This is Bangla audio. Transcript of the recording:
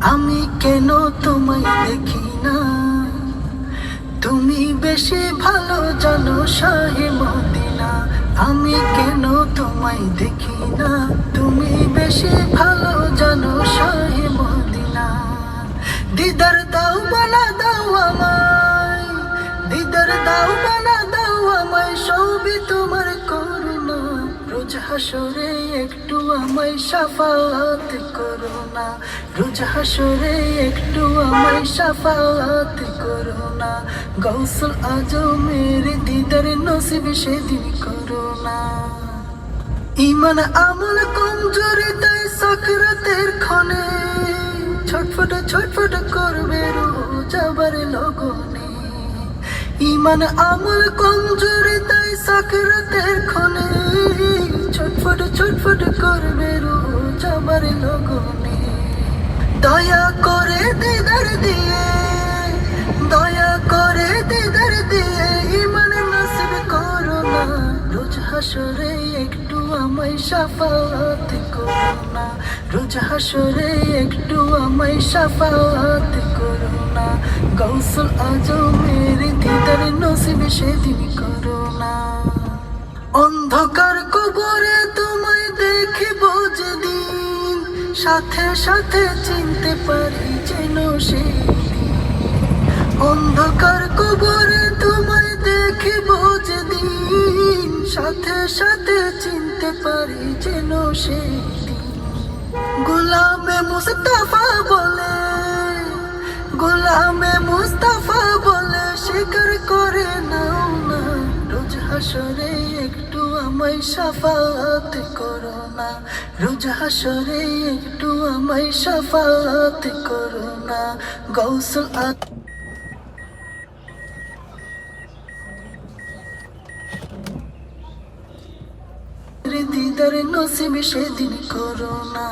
আমি কেন তোমায় দেখি না, তুমি বেশি ভালো জানো শাহে মদিনা। আমি কেন তোমায় দেখি না, তুমি বেশি ভালো জানো শাহে মদিনা। দিদার দাও বানা দাও আমায়, দিদার দাও বানা দাও আমায়, সবই তোমার করুণা। রোজ হাসরে একটু আমায় শাফাত করো না, রোজ হাসরে একটু আমায় শাফাত করো না। গৌসুল আজমের দিদার নসিব সেদিন করো না। ইমান আমল কমজোরি তাই সাকরাতের ক্ষণে ছটফট ছটফট করবে রোজ আবার লগনে। ইমান আমল কমজোরি তাই সাকরাতের ক্ষণে ছটফট ছটফট করবে রোজ আবার লগনে। দয়া করে দিদার দিয়ে, দয়া করে দিদার দিয়ে ইমান নসিব করো না। রোজ হাসরে একটু আমায় শাফাত করো না, রোজ হাসরে একটু আমায় শাফাত করো না। গৌসুল আজমের দিদার নসিব সেদিন করো না। অন্ধকার কবরে তোমায় দেখিব যেদিন, সাথে সাথে চিনতে পারি যেন সেই দিন। অন্ধকার কবরে তোমায় দেখিব যেদিন, সাথে সাথে চিনতে পারি যেন সেই দিন। গোলামে মুস্তাফা বলে, গোলামে মুস্তাফা বলে স্বীকার করে নাও না। রোজ হাসরে একটু আমায় শাফাত করো না, রোজ হাসরে একটু আমায় শাফাত করো না। গৌসুল দিদার নসিব সেদিন করো না।